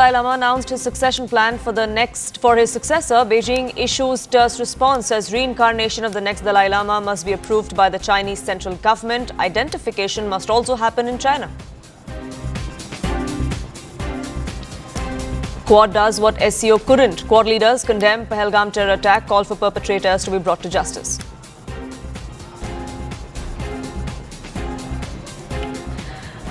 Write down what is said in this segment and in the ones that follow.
Dalai Lama announced his succession plan for his successor. Beijing issues terse response as reincarnation of the next Dalai Lama must be approved by the Chinese central government. Identification must also happen in China. Quad does what SCO couldn't. Quad leaders condemn Pahalgam terror attack, call for perpetrators to be brought to justice.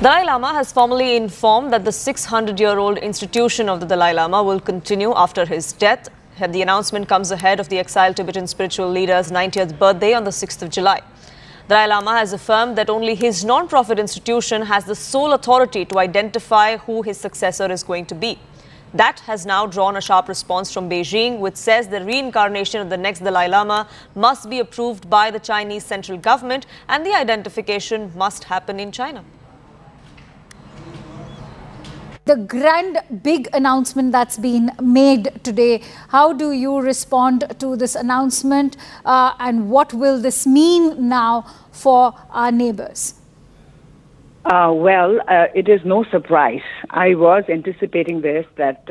Dalai Lama has formally informed that the 600-year-old institution of the Dalai Lama will continue after his death. The announcement comes ahead of the exiled Tibetan spiritual leader's 90th birthday on the 6th of July. Dalai Lama has affirmed that only his non-profit institution has the sole authority to identify who his successor is going to be. That has now drawn a sharp response from Beijing, which says the reincarnation of the next Dalai Lama must be approved by the Chinese central government and the identification must happen in China. The grand, big announcement that's been made today. How do you respond to this announcement and what will this mean now for our neighbors? It is no surprise. I was anticipating this, that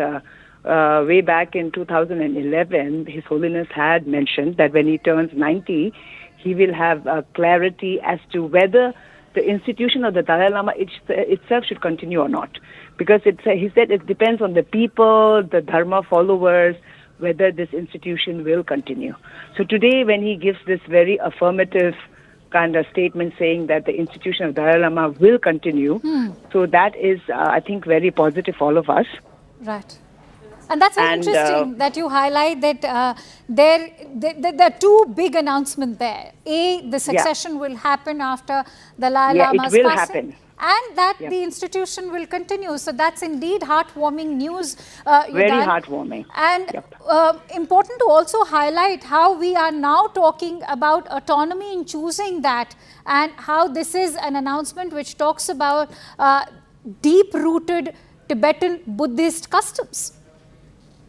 way back in 2011, His Holiness had mentioned that when he turns 90, he will have clarity as to whether the institution of the Dalai Lama itself should continue or not. Because he said it depends on the people, the Dharma followers, whether this institution will continue. So today, when he gives this very affirmative kind of statement saying that the institution of Dalai Lama will continue, so that is, I think, very positive for all of us. Right. And that's very interesting that you highlight that there are two big announcements there. The succession will happen after Dalai Lama's it will passing. happen. And that the institution will continue. So that's indeed heartwarming news. Very heartwarming. And important to also highlight how we are now talking about autonomy in choosing that, and how this is an announcement which talks about deep-rooted Tibetan Buddhist customs.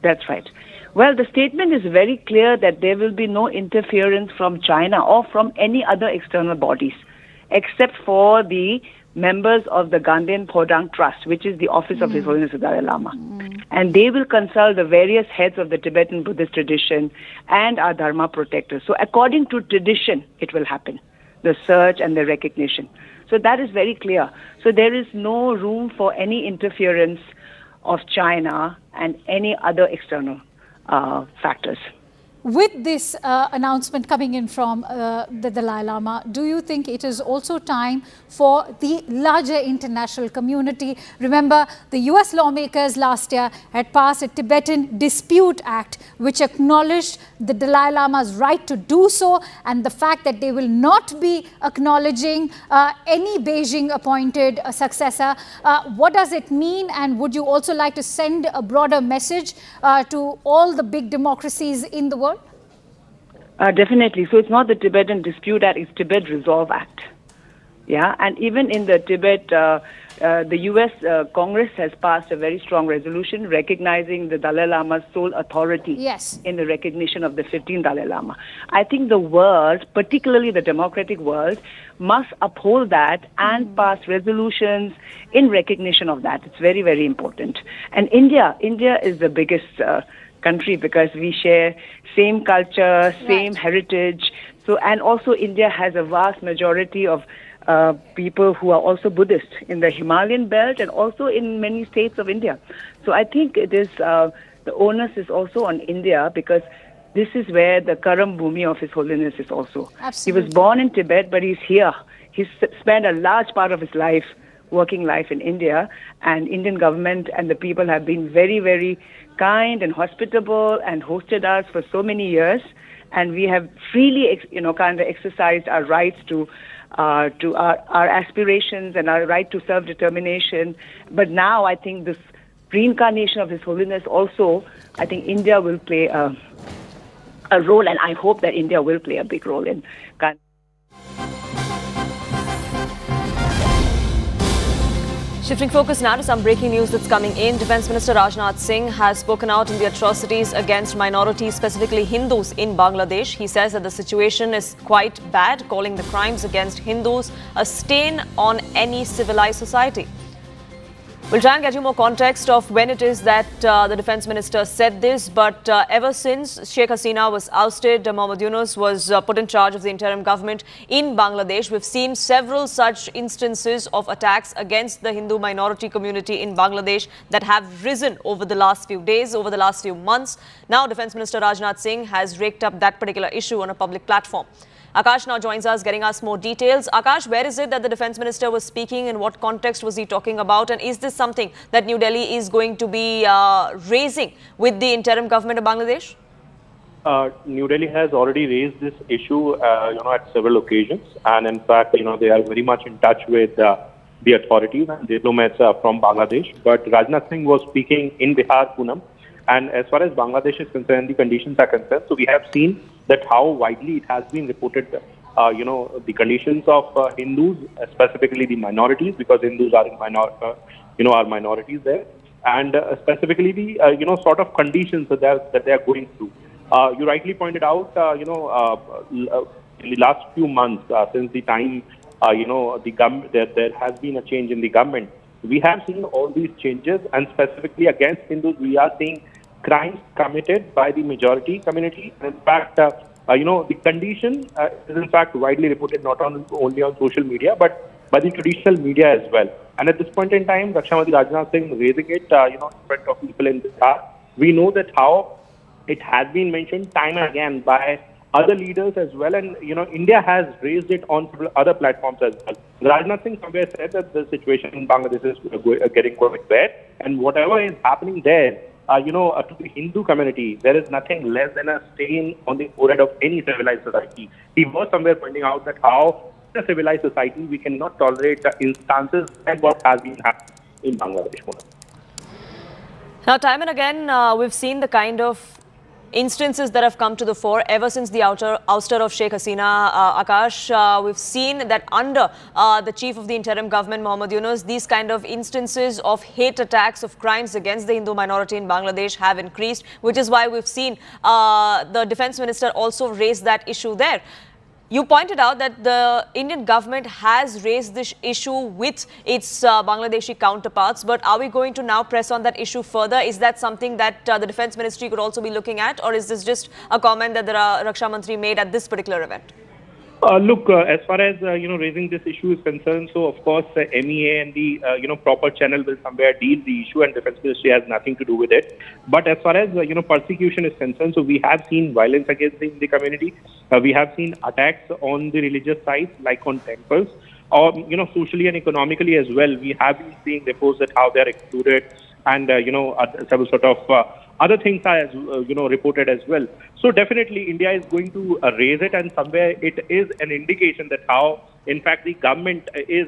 That's right. Well, the statement is very clear that there will be no interference from China or from any other external bodies, except for the members of the Ganden Phodang Trust, which is the office of His Holiness the Dalai Lama. And they will consult the various heads of the Tibetan Buddhist tradition and our Dharma protectors. So according to tradition, it will happen, the search and the recognition. So that is very clear. So there is no room for any interference of China and any other external factors. With this announcement coming in from the Dalai Lama, do you think it is also time for the larger international community? Remember, the US lawmakers last year had passed a Tibetan Dispute Act, which acknowledged the Dalai Lama's right to do so, and the fact that they will not be acknowledging any Beijing-appointed successor. What does it mean, and would you also like to send a broader message to all the big democracies in the world? Definitely. So it's not the Tibetan Dispute Act, it's Tibet Resolve Act. Yeah, and even in the Tibet, the US Congress has passed a very strong resolution recognizing the Dalai Lama's sole authority in the recognition of the 15th Dalai Lama. I think the world, particularly the democratic world, must uphold that and pass resolutions in recognition of that. It's very, very important. And India is the biggest country because we share same culture, same heritage. So, and also India has a vast majority of people who are also Buddhist in the Himalayan belt and also in many states of India. So I think it is the onus is also on India because this is where the Karam Bhumi of His Holiness is also. Absolutely. He was born in Tibet, but he's here. He's spent a large part of his life, working life in India, and Indian government and the people have been very, very kind and hospitable and hosted us for so many years, and we have freely, kind of exercised our rights to our aspirations and our right to self-determination. But now I think this reincarnation of His Holiness also, I think India will play a role, and I hope that India will play a big role in. Shifting focus now to some breaking news that's coming in. Defence Minister Rajnath Singh has spoken out in the atrocities against minorities, specifically Hindus in Bangladesh. He says that the situation is quite bad, calling the crimes against Hindus a stain on any civilized society. We'll try and get you more context of when it is that the defence minister said this. But ever since Sheikh Hasina was ousted, Mohammad Yunus was put in charge of the interim government in Bangladesh. We've seen several such instances of attacks against the Hindu minority community in Bangladesh that have risen over the last few days, over the last few months. Now, Defence Minister Rajnath Singh has raked up that particular issue on a public platform. Akash now joins us, getting us more details. Akash, where is it that the Defence Minister was speaking? In what context was he talking about? And is this something that New Delhi is going to be raising with the interim government of Bangladesh? New Delhi has already raised this issue, at several occasions. And in fact, they are very much in touch with the authorities and diplomats from Bangladesh. But Rajnath Singh was speaking in Bihar, Poonam. And as far as Bangladesh is concerned, the conditions are concerned. So we have seen that how widely it has been reported, the conditions of Hindus, specifically the minorities, because Hindus are are minorities there, and specifically the sort of conditions that they are going through. You rightly pointed out, in the last few months, since the time the government there has been a change in the government, we have seen all these changes, and specifically against Hindus, we are seeing crimes committed by the majority community. And in fact, the condition is in fact widely reported not only on social media, but by the traditional media as well. And at this point in time, Raksha Mantri Rajnath Singh raising it, in front of people in Bihar. We know that how it has been mentioned time and again by other leaders as well, and India has raised it on other platforms as well. Rajnath Singh somewhere said that the situation in Bangladesh is getting quite bad, and whatever is happening there, to the Hindu community, there is nothing less than a stain on the forehead of any civilized society. He was somewhere pointing out that how in a civilized society we cannot tolerate instances like what has been happening in Bangladesh. Now, time and again, we've seen the kind of instances that have come to the fore ever since the ouster of Sheikh Hasina. Akash, we've seen that under the chief of the interim government, Mohammad Yunus, these kind of instances of hate attacks, of crimes against the Hindu minority in Bangladesh have increased, which is why we've seen the defense minister also raise that issue there. You pointed out that the Indian government has raised this issue with its Bangladeshi counterparts, but are we going to now press on that issue further? Is that something that the Defence Ministry could also be looking at, or is this just a comment that the Raksha Mantri made at this particular event? Look, as far as raising this issue is concerned, so of course MEA and the proper channel will somewhere deal the issue, and Defence Ministry has nothing to do with it. But as far as persecution is concerned, so we have seen violence against the community. We have seen attacks on the religious sites, like on temples, or socially and economically as well. We have been seeing reports that how they are excluded, and several sort of other things are reported as well. So definitely India is going to raise it, and somewhere it is an indication that how in fact the government is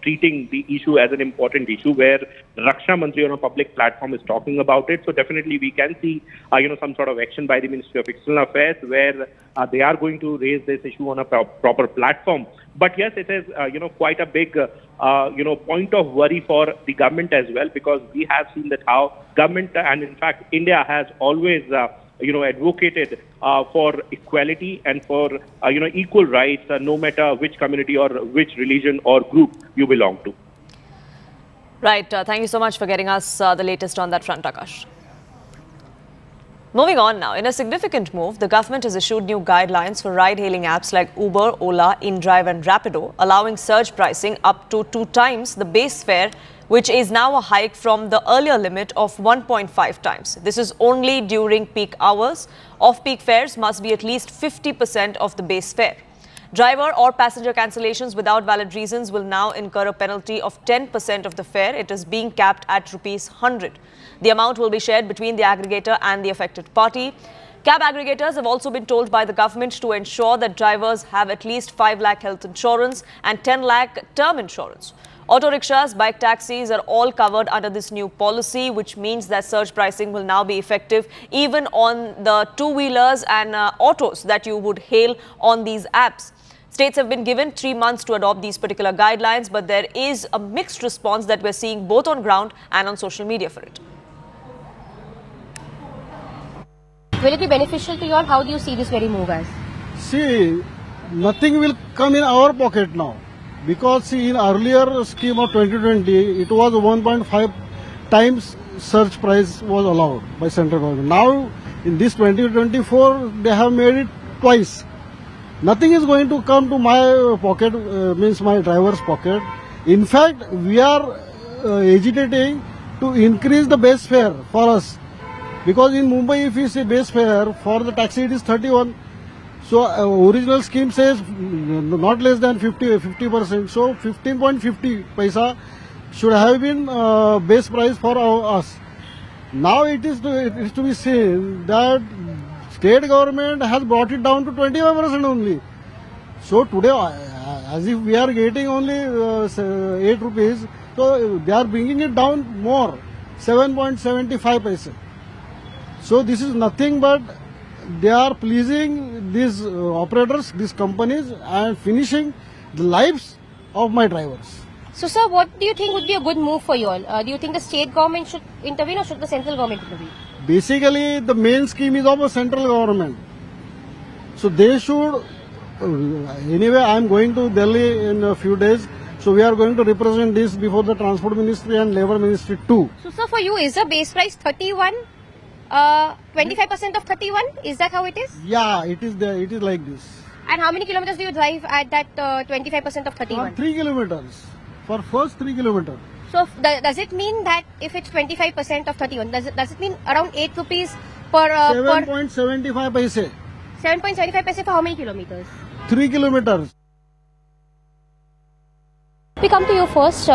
treating the issue as an important issue, where Raksha Mantri on a public platform is talking about it. So definitely we can see some sort of action by the Ministry of External Affairs, where they are going to raise this issue on a proper platform. But yes, it is quite a big point of worry for the government as well, because we have seen that how government and in fact India has always advocated for equality and for equal rights, no matter which community or which religion or group you belong to. Right. Thank you so much for getting us the latest on that front, Akash. Moving on now, in a significant move, the government has issued new guidelines for ride-hailing apps like Uber, Ola, InDrive and Rapido, allowing surge pricing up to 2 times the base fare, which is now a hike from the earlier limit of 1.5 times. This is only during peak hours. Off-peak fares must be at least 50% of the base fare. Driver or passenger cancellations without valid reasons will now incur a penalty of 10% of the fare. It is being capped at ₹100. The amount will be shared between the aggregator and the affected party. Cab aggregators have also been told by the government to ensure that drivers have at least 5 lakh health insurance and 10 lakh term insurance. Auto rickshaws, bike taxis are all covered under this new policy, which means that surge pricing will now be effective even on the two-wheelers and autos that you would hail on these apps. States have been given 3 months to adopt these particular guidelines, but there is a mixed response that we're seeing both on ground and on social media for it. Will it be beneficial to you, or how do you see this very move as? See, nothing will come in our pocket now. Because see, in earlier scheme of 2020, it was 1.5 times surge price was allowed by central government. Now, in this 2024, they have made it twice. Nothing is going to come to my pocket, means my driver's pocket. In fact, we are agitating to increase the base fare for us. Because in Mumbai, if you say base fare, for the taxi it is 31. So original scheme says not less than 50%. So 15.50 paisa should have been base price for us. Now it is to be seen that state government has brought it down to 25% only. So today, as if we are getting only 8 rupees, so they are bringing it down more, 7.75 paisa. So this is nothing but they are pleasing these operators, these companies, and finishing the lives of my drivers. So, sir, what do you think would be a good move for you all? Do you think the state government should intervene or should the central government intervene? Basically, the main scheme is of a central government. So they should, anyway, I am going to Delhi in a few days. So we are going to represent this before the Transport Ministry and Labour Ministry too. So, sir, for you, is the base price 31? 25% of 31? Is that how it is? Yeah, it is there. It is like this. And how many kilometers do you drive at that 25% of 31? 3 kilometers. For first 3 kilometers. So does it mean that if it's 25% of 31, does it mean around 8 rupees per 7.75 paise. 7.75 paise for how many kilometers? 3 kilometers. We come to you first.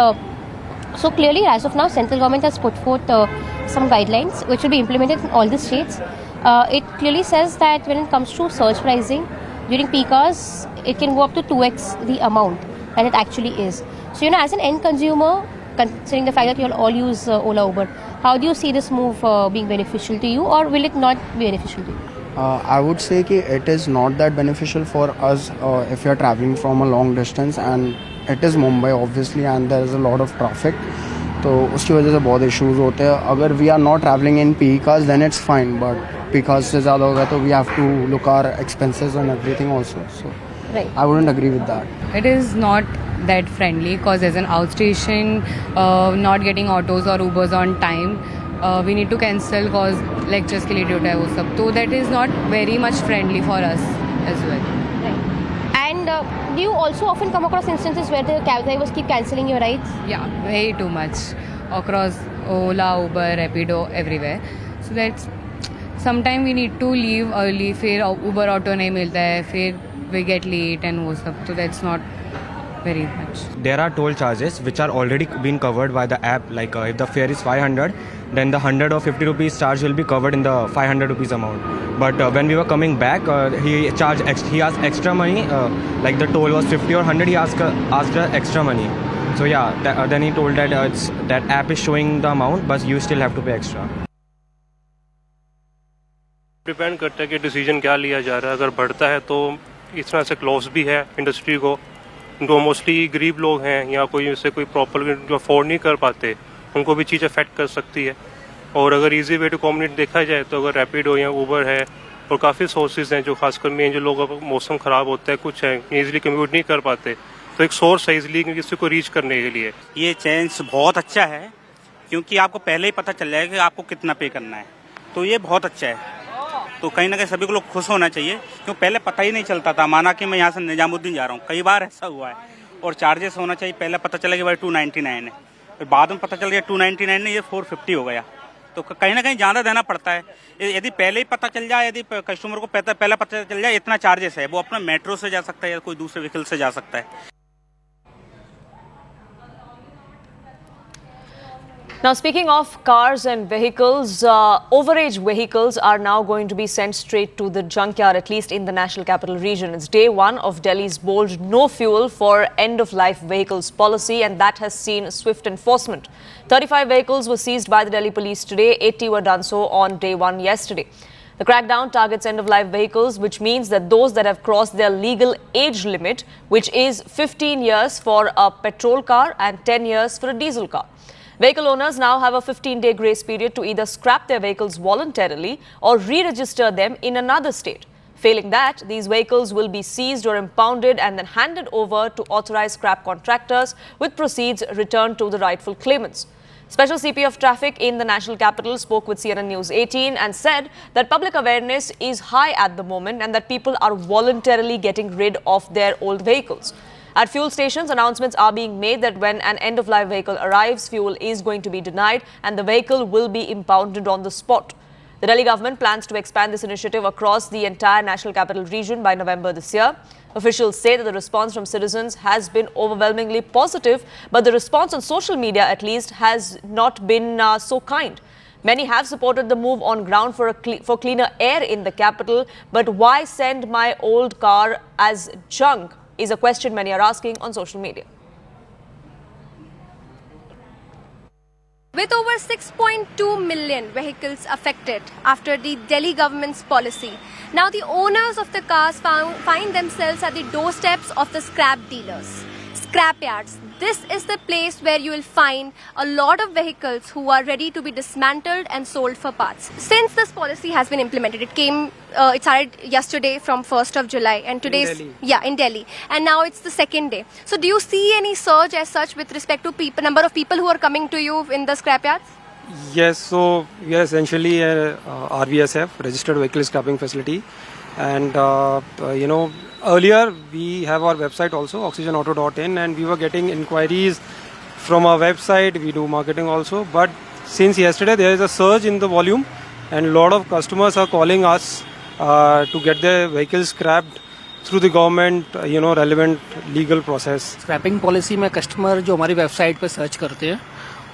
So clearly, as of now, central government has put forth some guidelines which will be implemented in all the states. It clearly says that when it comes to surge pricing during peak hours, it can go up to 2x the amount that it actually is. So, as an end consumer, considering the fact that you all use Ola, Uber, how do you see this move being beneficial to you, or will it not be beneficial to you? I would say that it is not that beneficial for us if you are traveling from a long distance, and it is Mumbai obviously, and there is a lot of traffic. तो उसकी वजह से बहुत issues होते हैं. अगर we are not traveling in peak hours, then it's fine, but peak hours से ज़्यादा होगा तो we have to look our expenses and everything also. So right. I wouldn't agree with that. It is not that friendly because as an outstation, not getting autos or Ubers on time, we need to cancel because lectures के लिए due है वो सब. So that is not very much friendly for us as well. And do you also often come across instances where the cab drivers keep cancelling your rides? Yeah, way too much across Ola, Uber, Rapido, everywhere. So that's sometimes we need to leave early. फिर Uber auto नहीं मिलता है, फिर we get late and वो सब. So that's not very much. There are toll charges which are already been covered by the app. Like if the fare is 500, then the 100 or 50 rupees charge will be covered in the 500 rupees amount. But when we were coming back, he asked extra money. Like the toll was 50 or 100, he asked extra money. So yeah, then he told that that app is showing the amount, but you still have to pay extra. Depend करता है कि decision क्या लिया जा रहा है. अगर बढ़ता है तो इस तरह से क्लोज भी है इंडस्ट्री को. जो मोस्टली गरीब लोग हैं या कोई इससे कोई प्रॉपर जो अफोर्ड नहीं कर पाते, उनको भी चीज़ अफेक्ट कर सकती है. और अगर इजी वे टू कम्युनिकेट देखा जाए तो अगर रैपिडो या ऊबर है और काफ़ी सोर्सेज हैं जो खासकर मेन जो लोगों का मौसम ख़राब होता है, कुछ हैं ईजिली कम्यूट नहीं कर पाते, तो एक सोर्स है ईजिली किसी को रीच करने के लिए. ये चेंज बहुत अच्छा है क्योंकि आपको पहले ही पता चल जाएगा कि आपको कितना पे करना है, तो ये बहुत अच्छा है. तो कहीं ना कहीं सभी को लोग खुश होना चाहिए क्योंकि पहले पता ही नहीं चलता था. माना कि मैं यहाँ से निजामुद्दीन जा रहा हूँ, कई बार ऐसा हुआ है. और चार्जेस होना चाहिए, पहले पता चला कि भाई 299 है, फिर बाद में पता चल गया 299 नहीं, ये 450 हो गया. तो कहीं ना कहीं ज़्यादा देना पड़ता है. यदि पहले ही पता चल जाए, यदि कस्टमर को पहले पता चल जाए इतना चार्जेस है, वो अपना मेट्रो से जा सकता है या कोई दूसरे व्हीकल से जा सकता है. Now, speaking of cars and vehicles, overage vehicles are now going to be sent straight to the junkyard, at least in the National Capital Region. It's day one of Delhi's bold no fuel for end-of-life vehicles policy, and that has seen swift enforcement. 35 vehicles were seized by the Delhi police today. 80 were done so on day one yesterday. The crackdown targets end-of-life vehicles, which means that those that have crossed their legal age limit, which is 15 years for a petrol car and 10 years for a diesel car. Vehicle owners now have a 15-day grace period to either scrap their vehicles voluntarily or re-register them in another state. Failing that, these vehicles will be seized or impounded and then handed over to authorized scrap contractors, with proceeds returned to the rightful claimants. Special CP of Traffic in the national capital spoke with CNN News 18 and said that public awareness is high at the moment and that people are voluntarily getting rid of their old vehicles. At fuel stations, announcements are being made that when an end-of-life vehicle arrives, fuel is going to be denied and the vehicle will be impounded on the spot. The Delhi government plans to expand this initiative across the entire National Capital Region by November this year. Officials say that the response from citizens has been overwhelmingly positive, but the response on social media at least has not been so kind. Many have supported the move on ground for cleaner air in the capital, but why send my old car as junk is a question many are asking on social media. With over 6.2 million vehicles affected after the Delhi government's policy, now the owners of the cars find themselves at the doorsteps of the scrap dealers, scrap yards. This is the place where you will find a lot of vehicles who are ready to be dismantled and sold for parts. Since this policy has been implemented, it started yesterday from 1st of July and today's in Delhi, and now it's the second day. So do you see any surge as such with respect to number of people who are coming to you in the scrap yards? Yes, so we are essentially a RVSF, Registered Vehicle Scrapping Facility, and earlier we have our website also, oxygenauto.in, and we were getting inquiries from our website. We do marketing also, but since yesterday there is a surge in the volume and a lot of customers are calling us to get their vehicles scrapped through the government, relevant legal process. Scrapping policy में customer जो हमारी website पे search करते हैं,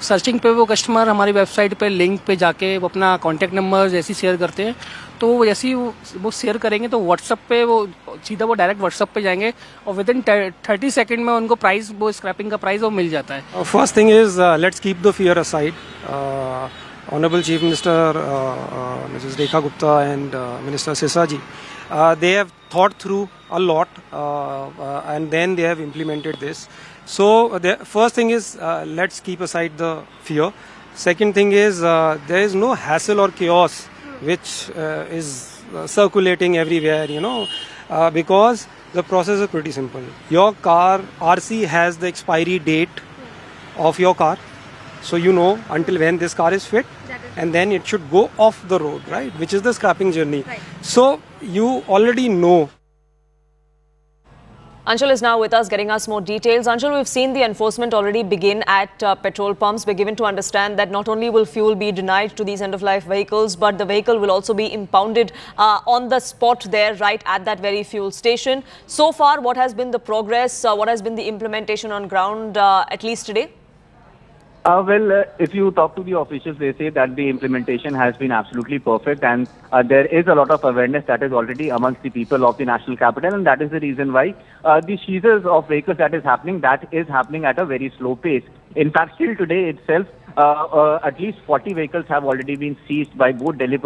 searching पे वो customer हमारी website पे लिंक पे जाके वो अपना कॉन्टैक्ट नंबर जैसे शेयर करते हैं, तो जैसे ही वो शेयर करेंगे तो व्हाट्सएप पे वो सीधा वो डायरेक्ट व्हाट्सएप पे जाएंगे और विद इन 30 सेकंड में उनको प्राइस, वो स्क्रैपिंग का प्राइस वो मिल जाता है. First thing is let's keep the fear aside. Honorable Chief Minister Mrs. Rekha Gupta and Minister Sisaji, they have thought through a lot and then they have implemented this. So the first thing is let's keep aside the fear. Second thing is there is no hassle or chaos which is circulating everywhere, because the process is pretty simple. Your car RC has the expiry date of your car, so until when this car is fit, and then it should go off the road, right, which is the scrapping journey. Right. So you already know. Anshul is now with us, getting us more details. Anshul, we've seen the enforcement already begin at petrol pumps. We're given to understand that not only will fuel be denied to these end-of-life vehicles, but the vehicle will also be impounded on the spot there, right at that very fuel station. So far, what has been the progress? What has been the implementation on ground, at least today? If you talk to the officials, they say that the implementation has been absolutely perfect, and there is a lot of awareness that is already amongst the people of the national capital, and that is the reason why the seizures of vehicles that is happening at a very slow pace. In fact, still today itself, at least 40 vehicles have already been seized by both Delhi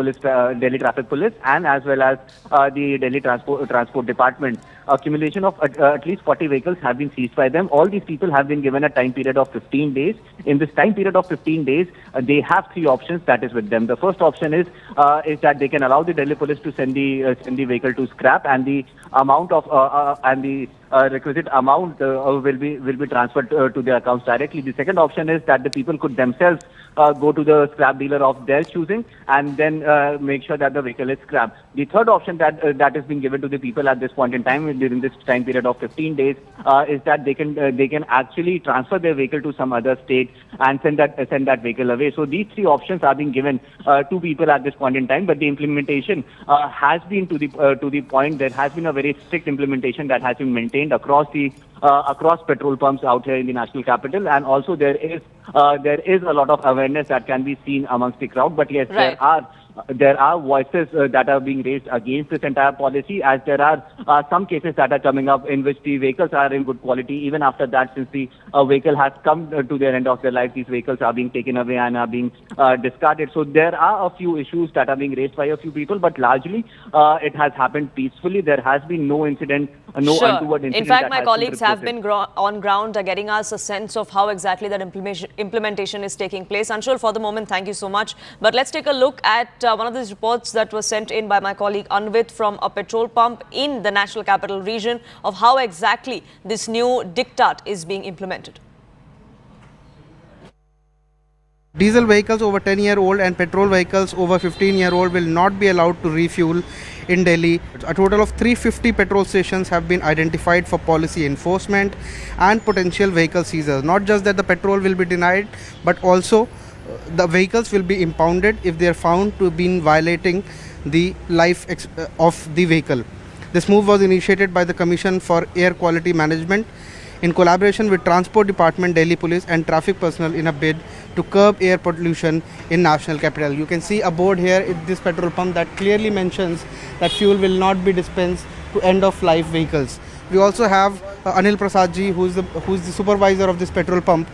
Traffic Police and as well as the Delhi Transport Department. Accumulation of at least 40 vehicles have been seized by them. All these people have been given a time period of 15 days. In this time period of 15 days, they have three options that is with them. The first option is that they can allow the Delhi Police to send the vehicle to scrap, and the amount of requisite amount will be transferred to their accounts directly. The second option is that the people could themselves go to the scrap dealer of their choosing and then make sure that the vehicle is scrapped. The third option that is being given to the people at this point in time during this time period of 15 days is that they can actually transfer their vehicle to some other state and send that vehicle away. So these three options are being given to people at this point in time, but the implementation has been to the point. There has been a very strict implementation that has been maintained across petrol pumps out here in the national capital, and also there is a lot of awareness that can be seen amongst the crowd. But yes, right, there are voices that are being raised against this entire policy, as there are some cases that are coming up in which the vehicles are in good quality. Even after that, since the vehicle has come to their end of their life, these vehicles are being taken away and are being discarded. So there are a few issues that are being raised by a few people, but largely it has happened peacefully. There has been no incident, no untoward incident. In fact, my colleagues have been on ground getting us a sense of how exactly that implementation is taking place. Anshul, for the moment, thank you so much. But let's take a look at one of these reports that was sent in by my colleague Anvit from a petrol pump in the National Capital Region of how exactly this new diktat is being implemented. Diesel vehicles over 10-year-old and petrol vehicles over 15-year-old will not be allowed to refuel in Delhi. A total of 350 petrol stations have been identified for policy enforcement and potential vehicle seizures. Not just that the petrol will be denied, but also the vehicles will be impounded if they are found to have been violating the life of the vehicle. This move was initiated by the Commission for Air Quality Management in collaboration with Transport Department, Delhi Police and traffic personnel in a bid to curb air pollution in National Capital. You can see a board here at this petrol pump that clearly mentions that fuel will not be dispensed to end-of-life vehicles. We also have Anil Prasad ji, who is the supervisor of this petrol pump.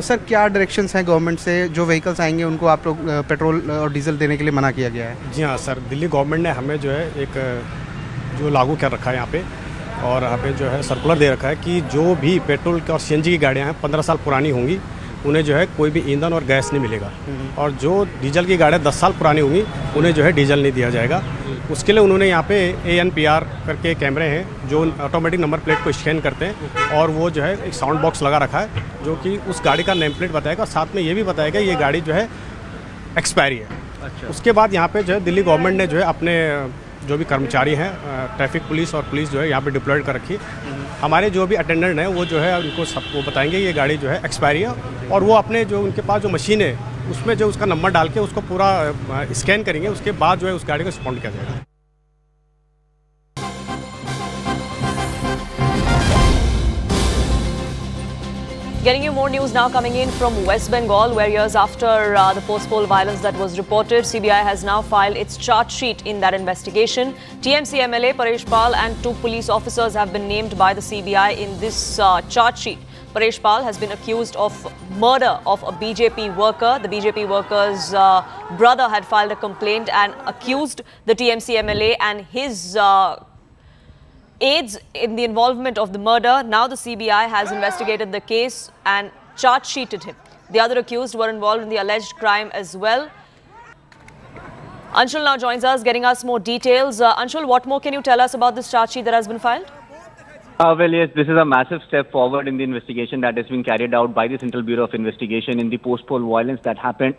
Sir, क्या directions हैं government से जो vehicles आएंगे उनको आप लोग petrol और diesel देने के लिए मना किया गया है? जी हाँ सर, दिल्ली गवर्नमेंट ने हमें जो है एक जो लागू कर रखा है यहाँ पे और हमें जो है सर्कुलर दे रखा है कि जो भी पेट्रोल और सीएनजी की गाड़ियाँ हैं 15 साल पुरानी होंगी उन्हें जो है कोई भी ईंधन और गैस नहीं मिलेगा और जो डीजल की गाड़ियाँ 10 साल पुरानी होंगी उन्हें जो है डीजल नहीं दिया जाएगा। उसके लिए उन्होंने यहाँ पे ANPR करके कैमरे हैं जो ऑटोमेटिक नंबर प्लेट को स्कैन करते हैं और वो जो है एक साउंड बॉक्स लगा रखा है जो कि उस गाड़ी का नेम प्लेट बताएगा, साथ में ये भी बताएगा ये गाड़ी जो है एक्सपायरी है। अच्छा। उसके बाद यहाँ पे जो है दिल्ली गवर्नमेंट ने जो है अपने जो भी कर्मचारी हैं ट्रैफिक पुलिस और पुलिस जो है यहाँ पे डिप्लॉयड कर रखी है। हमारे जो भी अटेंडेंट हैं वो जो है उनको सबको बताएंगे ये गाड़ी जो है एक्सपायरी है और वो अपने जो उनके पास जो मशीन है उसमें जो उसका नंबर डाल के उसको पूरा स्कैन करेंगे, उसके बाद जो है उस गाड़ी को रिस्पॉन्ड किया जाएगा। Getting you more news now coming in from West Bengal, where years after the post-poll violence that was reported, CBI has now filed its charge sheet in that investigation. TMC MLA Paresh Pal and 2 police officers have been named by the CBI in this charge sheet. Paresh Pal has been accused of murder of a BJP worker. The BJP worker's brother had filed a complaint and accused the TMC MLA and his aides in the involvement of the murder. Now the CBI has investigated the case and charge sheeted him. The other accused were involved in the alleged crime as well. Anshul now joins us, getting us more details. Anshul, what more can you tell us about this charge sheet that has been filed? Well, yes, this is a massive step forward in the investigation that has been carried out by the Central Bureau of Investigation in the post-poll violence that happened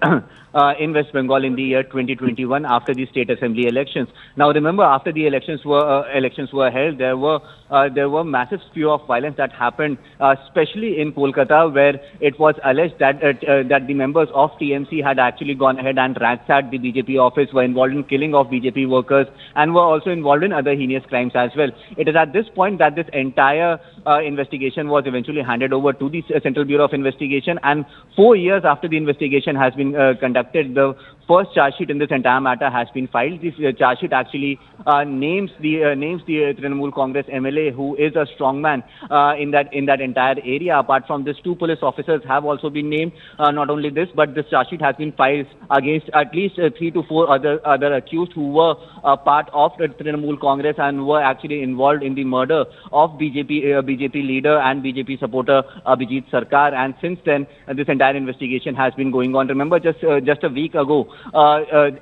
in West Bengal in the year 2021 after the state assembly elections. Now, remember, after the elections were held, there were massive spew of violence that happened, especially in Kolkata, where it was alleged that that the members of TMC had actually gone ahead and ransacked the BJP office, were involved in killing of BJP workers, and were also involved in other heinous crimes as well. It is at this point that this entire investigation was eventually handed over to the Central Bureau of Investigation, and 4 years after the investigation has been conducted, the first charge sheet in this entire matter has been filed. This charge sheet actually names the Trinamool Congress MLA, who is a strongman in that entire area. Apart from this, 2 police officers have also been named. Not only this, but this charge sheet has been filed against at least 3 to 4 other accused who were part of the Trinamool Congress and were actually involved in the murder of BJP leader and BJP supporter Abhijit Sarkar. And since then, this entire investigation has been going on. Remember, just a week ago,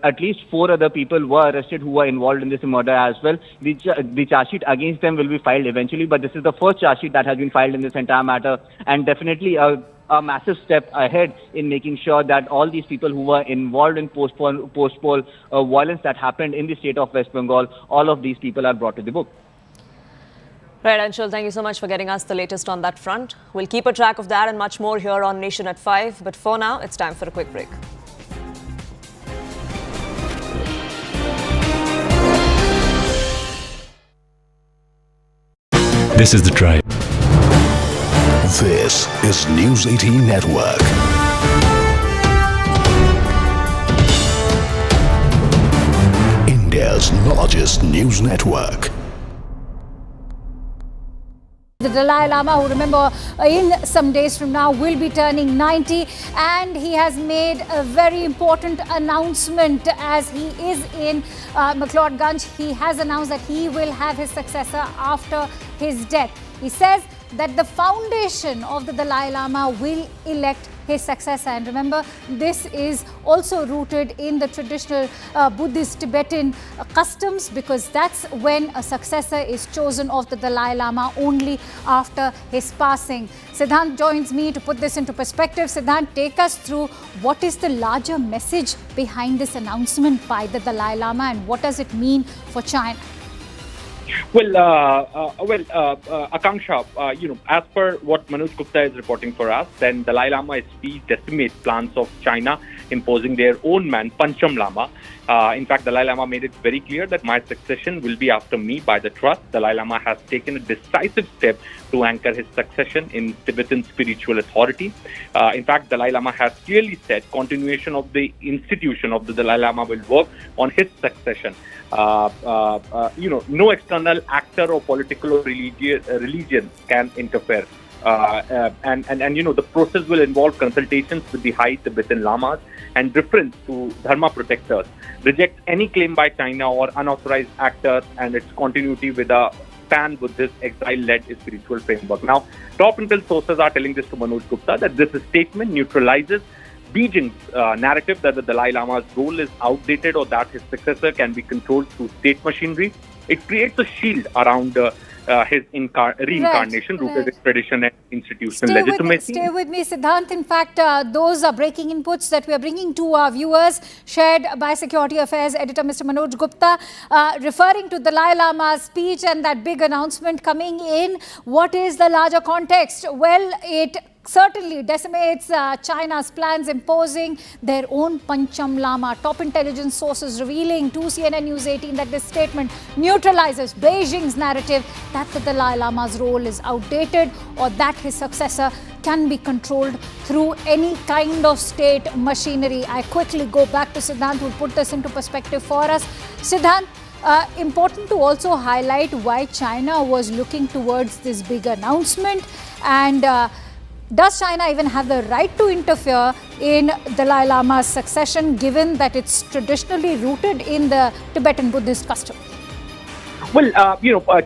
at least 4 other people were arrested who were involved in this murder as well. The charge sheet against them will be filed eventually, but this is the first charge sheet that has been filed in this entire matter, and definitely a massive step ahead in making sure that all these people who were involved in post-poll violence that happened in the state of West Bengal, all of these people are brought to the book. Right, Anshul, thank you so much for getting us the latest on that front. We'll keep a track of that and much more here on Nation at 5. But for now, it's time for a quick break. This is The Drive. This is News 18 Network. India's largest news network. The Dalai Lama, who remember in some days from now will be turning 90, and he has made a very important announcement as he is in McLeodganj. He has announced that he will have his successor after his death. He says that the foundation of the Dalai Lama will elect his successor. And remember, this is also rooted in the traditional Buddhist Tibetan customs, because that's when a successor is chosen of the Dalai Lama only after his passing. Siddhant joins me to put this into perspective. Siddhant, take us through what is the larger message behind this announcement by the Dalai Lama, and what does it mean for China? Well, Akanksha, as per what Manoj Gupta is reporting for us, then Dalai Lama's speech decimates plans of China imposing their own man, Pancham Lama. In fact, Dalai Lama made it very clear that my succession will be after me by the trust. Dalai Lama has taken a decisive step to anchor his succession in Tibetan spiritual authority. In fact, Dalai Lama has clearly said continuation of the institution of the Dalai Lama will work on his succession. No external actor or political or religion can interfere. And the process will involve consultations with the high Tibetan Lamas and reference to Dharma protectors. Reject any claim by China or unauthorized actors and its continuity with a pan-Buddhist exile-led spiritual framework. Now, top intel sources are telling this to Manoj Gupta that this statement neutralizes Beijing's narrative that the Dalai Lama's role is outdated or that his successor can be controlled through state machinery. It creates a shield around his reincarnation, rooted in tradition and institutional legitimacy. Stay with me, Siddhant. In fact, those are breaking inputs that we are bringing to our viewers, shared by Security Affairs editor Mr. Manoj Gupta, referring to the Dalai Lama's speech and that big announcement coming in. What is the larger context? Well, it certainly decimates China's plans, imposing their own Pancham Lama. Top intelligence sources revealing to CNN News 18 that this statement neutralizes Beijing's narrative that the Dalai Lama's role is outdated or that his successor can be controlled through any kind of state machinery. I quickly go back to Siddhant, who will put this into perspective for us. Siddhant, important to also highlight why China was looking towards this big announcement, and does China even have the right to interfere in Dalai Lama's succession, given that it's traditionally rooted in the Tibetan Buddhist custom? Well,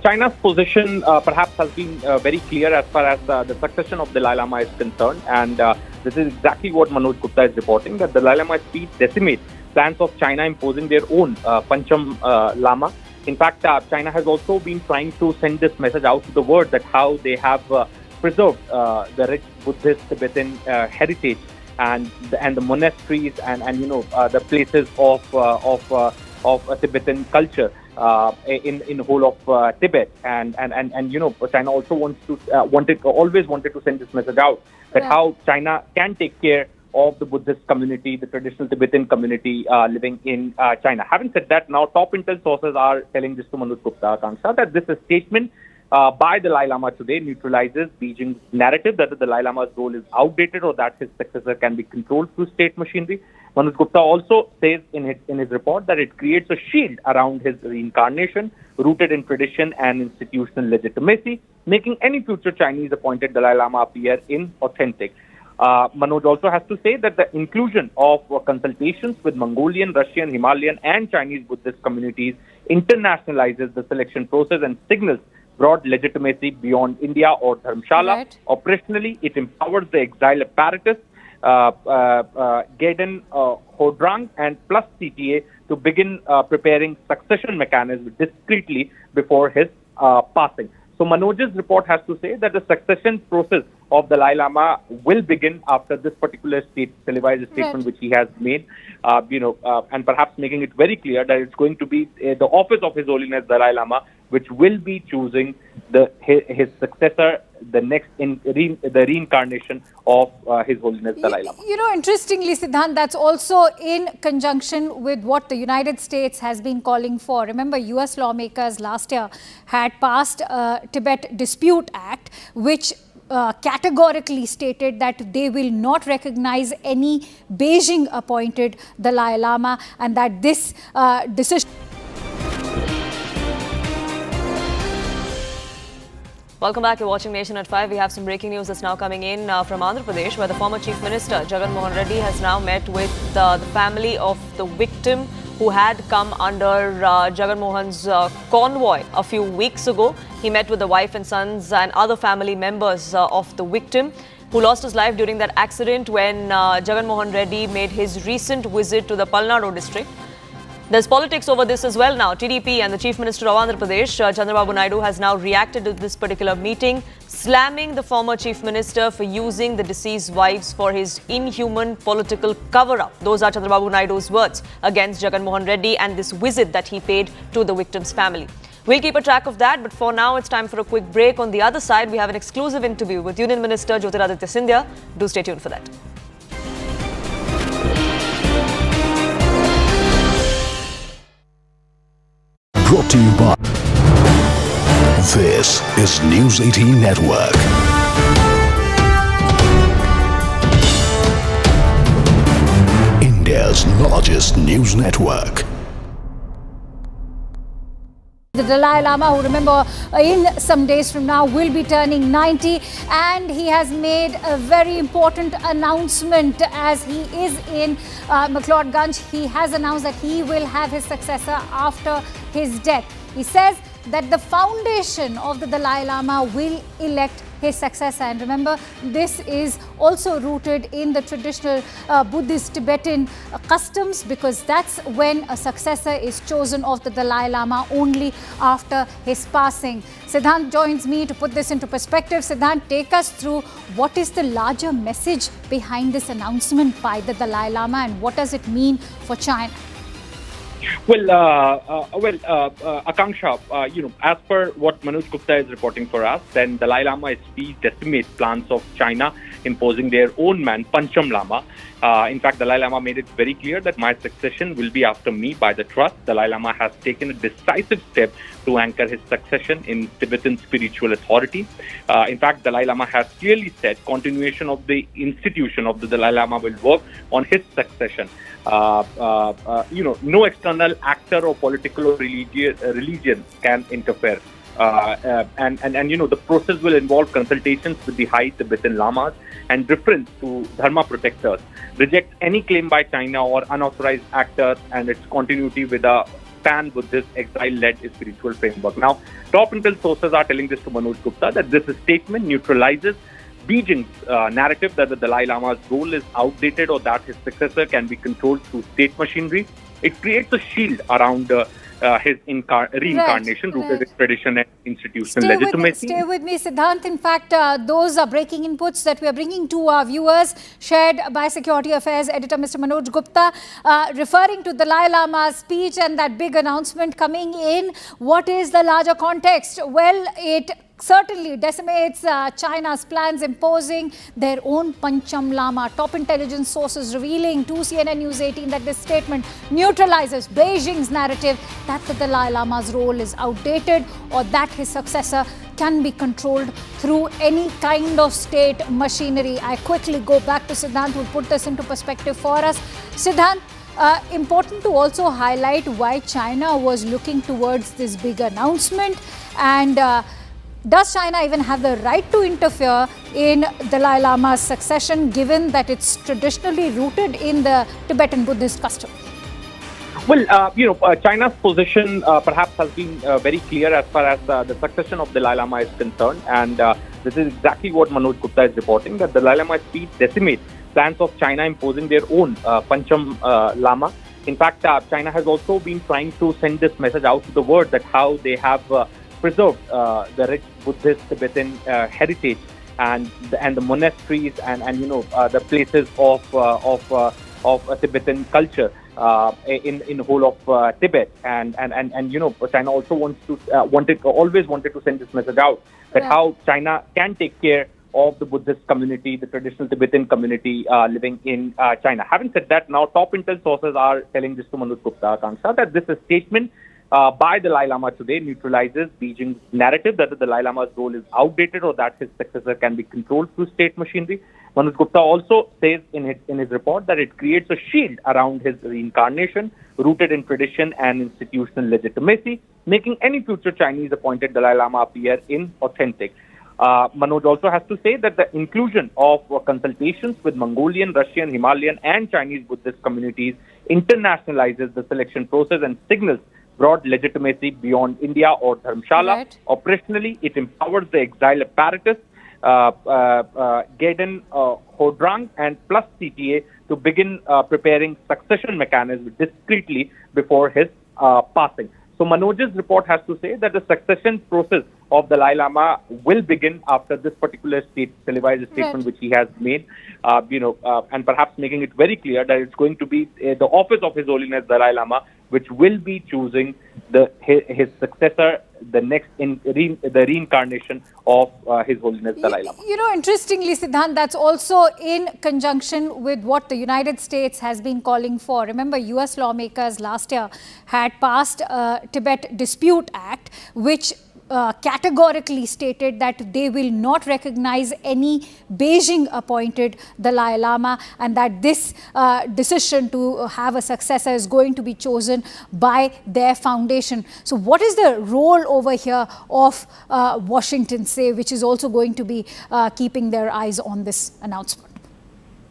China's position perhaps has been very clear as far as the succession of Dalai Lama is concerned, and this is exactly what Manoj Gupta is reporting, that the Dalai Lama's speech decimates plans of China imposing their own Pancham Lama. In fact, China has also been trying to send this message out to the world that how they have preserved the rich Buddhist Tibetan heritage and the monasteries and the places of Tibetan culture in the whole of Tibet, and China also always wanted to send this message out that how China can take care of the Buddhist community, the traditional Tibetan community living in China. Having said that, now top intel sources are telling this to Manoj Gupta, Akanksha, that this statement by the Dalai Lama today neutralizes Beijing's narrative that the Dalai Lama's role is outdated or that his successor can be controlled through state machinery. Manoj Gupta also says in his report that it creates a shield around his reincarnation, rooted in tradition and institutional legitimacy, making any future Chinese appointed Dalai Lama appear inauthentic. Manoj also has to say that the inclusion of consultations with Mongolian, Russian, Himalayan and Chinese Buddhist communities internationalizes the selection process and signals broad legitimacy beyond India or Dharamshala. Right. Operationally, it empowers the exile apparatus, Gaiden Hodrang and plus CTA to begin preparing succession mechanisms discreetly before his passing. So Manoj's report has to say that the succession process of the Dalai Lama will begin after this particular televised statement which he has made, and perhaps making it very clear that it's going to be the office of His Holiness Dalai Lama which will be choosing his successor, the next the reincarnation of His Holiness Dalai Lama. Interestingly, Siddhant, that's also in conjunction with what the United States has been calling for. Remember, US lawmakers last year had passed a Tibet Dispute Act, which categorically stated that they will not recognize any Beijing-appointed Dalai Lama, and that this decision... Welcome back. You're watching Nation at 5. We have some breaking news that's now coming in from Andhra Pradesh, where the former Chief Minister Jagan Mohan Reddy has now met with the family of the victim who had come under Jagan Mohan's convoy a few weeks ago. He met with the wife and sons and other family members of the victim who lost his life during that accident when Jagan Mohan Reddy made his recent visit to the Palnadu district. There's politics over this as well now. TDP and the Chief Minister of Andhra Pradesh, Chandrababu Naidu, has now reacted to this particular meeting, slamming the former Chief Minister for using the deceased wives for his inhuman political cover-up. Those are Chandrababu Naidu's words against Jagan Mohan Reddy and this visit that he paid to the victim's family. We'll keep a track of that, but for now it's time for a quick break. On the other side, we have an exclusive interview with Union Minister Jyotiraditya Scindia. Do stay tuned for that. Brought to you by This is News 18 Network. India's largest news network. The Dalai Lama, who remember in some days from now will be turning 90, and he has made a very important announcement as he is in McLeodganj. He has announced that he will have his successor after his death. He says that the foundation of the Dalai Lama will elect his successor. And remember, this is also rooted in the traditional Buddhist Tibetan customs, because that's when a successor is chosen of the Dalai Lama only after his passing. Siddhant joins me to put this into perspective. Siddhant, take us through what is the larger message behind this announcement by the Dalai Lama and what does it mean for China? Akanksha, as per what Manoj Gupta is reporting for us, then Dalai Lama's speech decimates plans of China imposing their own man, Pancham Lama. In fact, Dalai Lama made it very clear that my succession will be after me by the trust. Dalai Lama has taken a decisive step to anchor his succession in Tibetan spiritual authority. In fact, Dalai Lama has clearly said continuation of the institution of the Dalai Lama will work on his succession. No external actor or political or religion can interfere. The process will involve consultations with the high Tibetan Lamas and reference to Dharma protectors, reject any claim by China or unauthorized actors and its continuity with a pan-Buddhist exile-led spiritual framework. Now, top intel sources are telling this to Manoj Gupta that this statement neutralizes Beijing's narrative that the Dalai Lama's role is outdated or that his successor can be controlled through state machinery. It creates a shield around his reincarnation, rooted in tradition and institutional legitimacy. Stay with me, Siddhant. In fact, those are breaking inputs that we are bringing to our viewers, shared by Security Affairs editor Mr. Manoj Gupta, referring to the Dalai Lama's speech and that big announcement coming in. What is the larger context? Well, it certainly decimates China's plans, imposing their own Pancham Lama. Top intelligence sources revealing to CNN News 18 that this statement neutralizes Beijing's narrative that the Dalai Lama's role is outdated or that his successor can be controlled through any kind of state machinery. I quickly go back to Siddhant, who will put this into perspective for us. Siddhant, important to also highlight why China was looking towards this big announcement, and does China even have the right to interfere in Dalai Lama's succession, given that it's traditionally rooted in the Tibetan Buddhist custom? Well, China's position perhaps has been very clear as far as the succession of Dalai Lama is concerned, and this is exactly what Manoj Gupta is reporting, that the Dalai Lama's speech decimates plans of China imposing their own Pancham Lama. In fact, China has also been trying to send this message out to the world that how they have preserved the rich Buddhist Tibetan heritage and the monasteries and the places of Tibetan culture in the whole of Tibet, and China also always wanted to send this message out that how China can take care of the Buddhist community, the traditional Tibetan community living in China. Having said that, now top intel sources are telling this to Manoj Gupta, Akanksha, that this statement by the Dalai Lama today neutralizes Beijing's narrative that the Dalai Lama's role is outdated or that his successor can be controlled through state machinery. Manoj Gupta also says in his report that it creates a shield around his reincarnation, rooted in tradition and institutional legitimacy, making any future Chinese appointed Dalai Lama appear inauthentic. Manoj also has to say that the inclusion of consultations with Mongolian, Russian, Himalayan and Chinese Buddhist communities internationalizes the selection process and signals broad legitimacy beyond India or Dharamshala. Right. Operationally, it empowers the exile apparatus, Gaiden Hodrang and plus CTA to begin preparing succession mechanisms discreetly before his passing. So Manoj's report has to say that the succession process of the Dalai Lama will begin after this particular televised statement which he has made, and perhaps making it very clear that it's going to be the office of His Holiness Dalai Lama which will be choosing his successor, the next the reincarnation of His Holiness Dalai Lama. You know, interestingly, Siddhant, that's also in conjunction with what the United States has been calling for. Remember, US lawmakers last year had passed a Tibet Dispute Act, which categorically stated that they will not recognize any Beijing appointed Dalai Lama, and that this decision to have a successor is going to be chosen by their foundation. So what is the role over here of Washington, say, which is also going to be keeping their eyes on this announcement?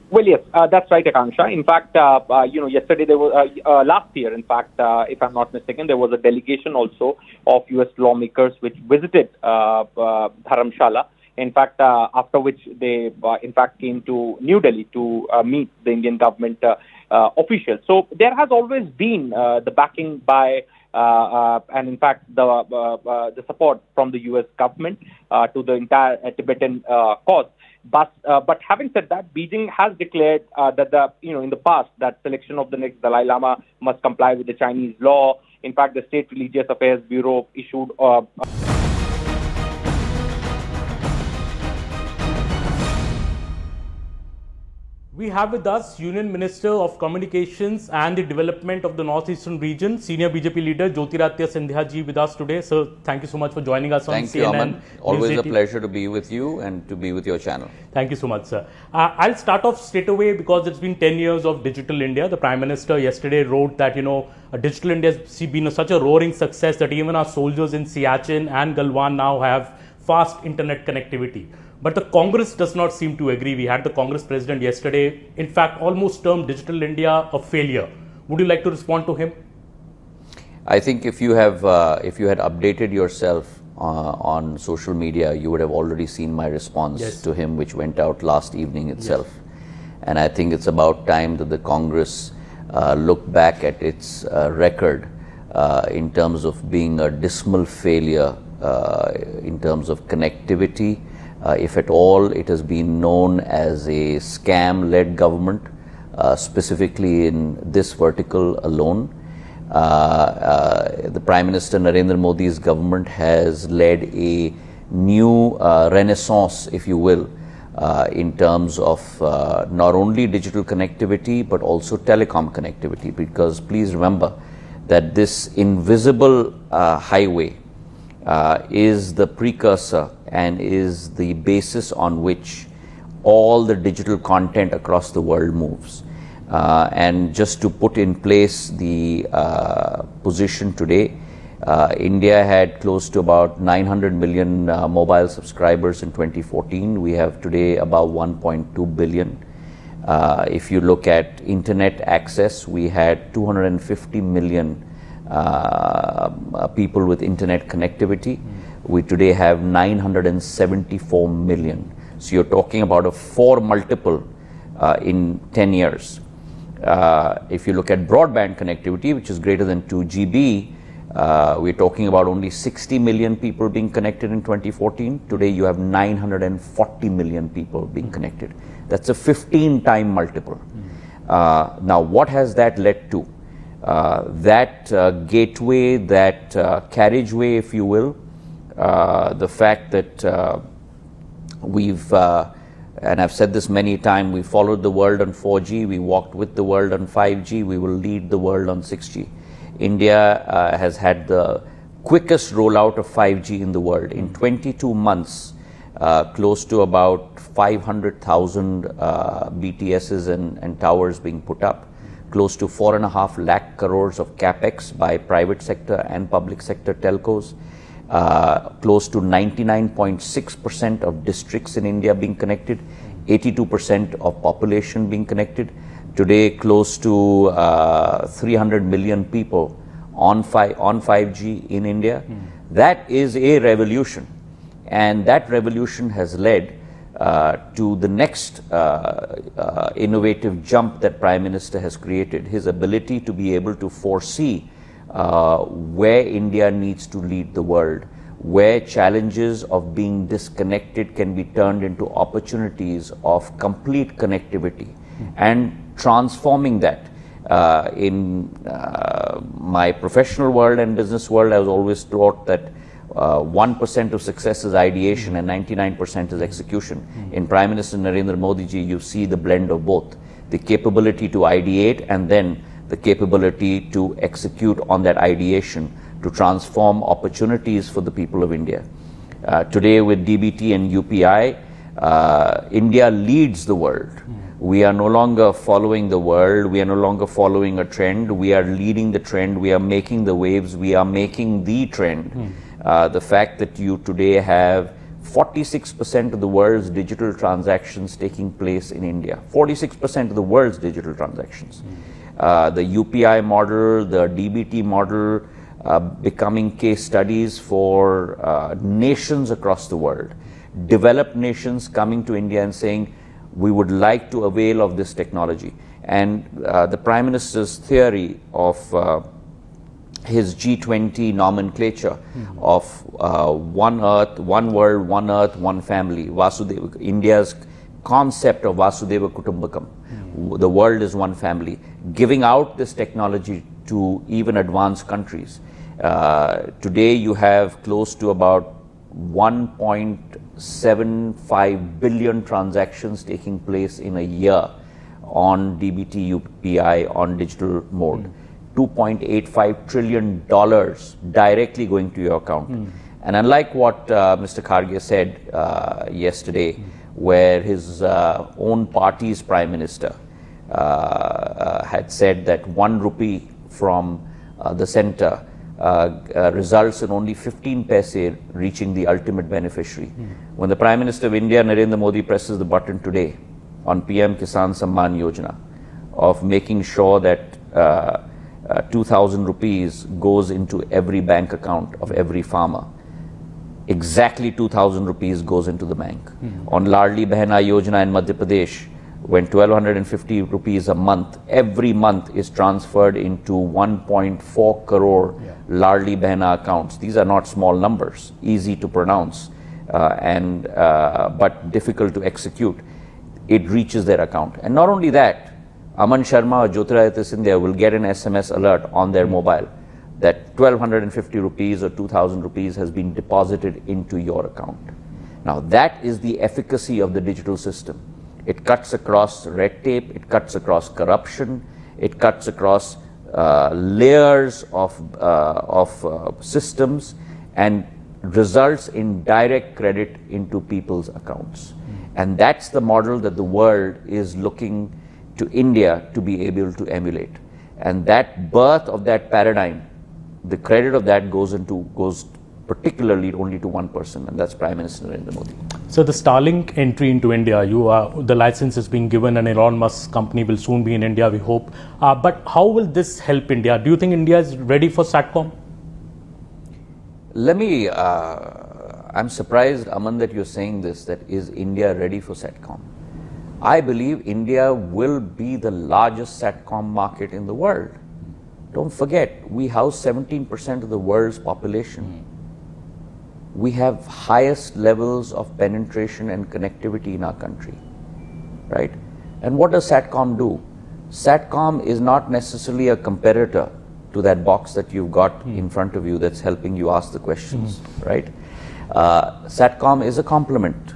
Well, yes, that's right, Akanksha. In fact, yesterday there was, last year, in fact, if I'm not mistaken, there was a delegation also of US lawmakers which visited Dharamshala. In fact, after which they, in fact, came to New Delhi to meet the Indian government officials. So there has always been the backing by and in fact the support from the US government to the entire Tibetan cause. But having said that, Beijing has declared that in the past that selection of the next Dalai Lama must comply with the Chinese law. In fact, the State Religious Affairs Bureau issued We have with us Union Minister of Communications and the Development of the Northeastern Region, Senior BJP Leader Jyotiraditya Scindia ji with us today. Sir, thank you so much for joining us on CNN. Thank you, Aman. Always a pleasure to be with you and to be with your channel. Thank you so much, sir. I'll start off straight away because it's been 10 years of Digital India. The Prime Minister yesterday wrote that, Digital India has been such a roaring success that even our soldiers in Siachen and Galwan now have fast internet connectivity. But the Congress does not seem to agree. We had the Congress president yesterday, in fact, almost termed Digital India a failure. Would you like to respond to him? I think if you had updated yourself on social media, you would have already seen my response to him, which went out last evening itself. Yes. And I think it's about time that the Congress look back at its record in terms of being a dismal failure in terms of connectivity. If at all, it has been known as a scam-led government, specifically in this vertical alone. The Prime Minister Narendra Modi's government has led a new renaissance, if you will, in terms of not only digital connectivity, but also telecom connectivity. Because please remember that this invisible highway is the precursor and is the basis on which all the digital content across the world moves. And just to put in place the position today, India had close to about 900 million mobile subscribers in 2014. We have today about 1.2 billion. If you look at internet access, we had 250 million people with internet connectivity. We today have 974 million. So you're talking about a 4 multiple in 10 years. If you look at broadband connectivity, which is greater than 2 GB, we're talking about only 60 million people being connected in 2014. Today you have 940 million people being connected. That's a 15-time multiple. Now what has that led to? That gateway, that carriageway, if you will, the fact that we've, and I've said this many times, we followed the world on 4G, we walked with the world on 5G, we will lead the world on 6G. India has had the quickest rollout of 5G in the world. In 22 months, close to about 500,000 BTSs and towers being put up. Close to 4.5 lakh crores of capex by private sector and public sector telcos. Close to 99.6% of districts in India being connected, 82% of population being connected. Today, close to 300 million people on 5G in India. That is a revolution, and that revolution has led to the next innovative jump that Prime Minister has created, his ability to be able to foresee where India needs to lead the world, where challenges of being disconnected can be turned into opportunities of complete connectivity, and transforming that. In my professional world and business world, I was always taught that 1% of success is ideation and 99% is execution. In Prime Minister Narendra Modi ji, you see the blend of both, the capability to ideate and then the capability to execute on that ideation to transform opportunities for the people of India. Today with DBT and UPI, India leads the world. We are no longer following the world, we are no longer following a trend, we are leading the trend, we are making the waves, we are making the trend. The fact that you today have 46% of the world's digital transactions taking place in India, 46% of the world's digital transactions. The UPI model, the DBT model, becoming case studies for nations across the world. Developed nations coming to India and saying, we would like to avail of this technology. And the Prime Minister's theory of his G20 nomenclature of one earth, one world, one earth, one family, Vasudeva, India's concept of Vasudeva Kutumbakam, the world is one family, giving out this technology to even advanced countries. Today you have close to about 1.75 billion transactions taking place in a year on DBT, UPI, on digital mode. $2.85 trillion directly going to your account. And unlike what Mr. Kharge said yesterday, where his own party's Prime Minister had said that 1 rupee from the center results in only 15 paise reaching the ultimate beneficiary. When the Prime Minister of India, Narendra Modi, presses the button today on PM Kisan Samman Yojana of making sure that 2,000 rupees goes into every bank account of every farmer, exactly 2,000 rupees goes into the bank. On Ladli Behna Yojana in Madhya Pradesh, when 1,250 rupees a month, every month is transferred into 1.4 crore Ladli Behna accounts. These are not small numbers, easy to pronounce, but difficult to execute. It reaches their account. And not only that, Aman Sharma or Jyotiraditya Scindia will get an SMS alert on their mobile that 1,250 rupees or 2,000 rupees has been deposited into your account. Now that is the efficacy of the digital system. It cuts across red tape, it cuts across corruption, it cuts across layers of systems and results in direct credit into people's accounts. And that's the model that the world is looking to India to be able to emulate. And that birth of that paradigm, the credit of that goes particularly only to one person, and that's Prime Minister Narendra Modi. So the Starlink entry into India, the license is being given and Elon Musk's company will soon be in India, we hope. But how will this help India? Do you think India is ready for SATCOM? I'm surprised, Aman, that you're saying this, that is India ready for SATCOM? I believe India will be the largest SATCOM market in the world. Don't forget, we house 17% of the world's population. We have highest levels of penetration and connectivity in our country, right? And what does SATCOM do? SATCOM is not necessarily a competitor to that box that you've got in front of you that's helping you ask the questions, right? SATCOM is a complement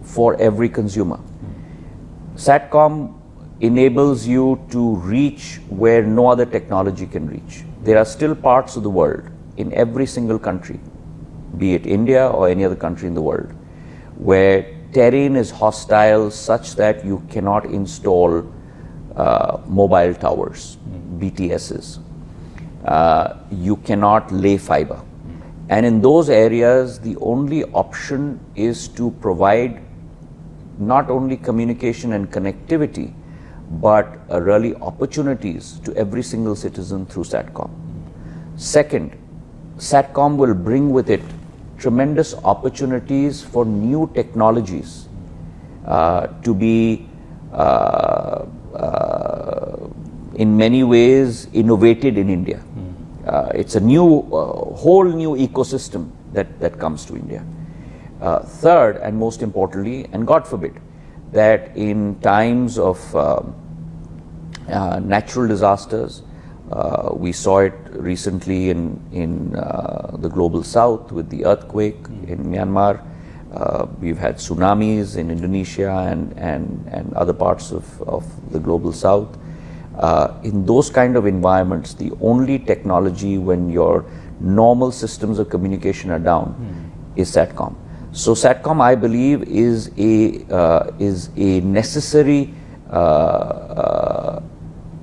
for every consumer. SATCOM enables you to reach where no other technology can reach. There are still parts of the world, in every single country, be it India or any other country in the world, where terrain is hostile such that you cannot install mobile towers, BTSs. You cannot lay fiber. And in those areas, the only option is to provide not only communication and connectivity, but really opportunities to every single citizen through SATCOM. Second, SATCOM will bring with it tremendous opportunities for new technologies to be in many ways innovated in India. It's a new, whole new ecosystem that comes to India. Third, and most importantly, and God forbid, that in times of natural disasters, we saw it recently in the global south with the earthquake in Myanmar. We've had tsunamis in Indonesia and other parts of the global south. In those kind of environments, the only technology when your normal systems of communication are down is SATCOM. So SATCOM, I believe, is a necessary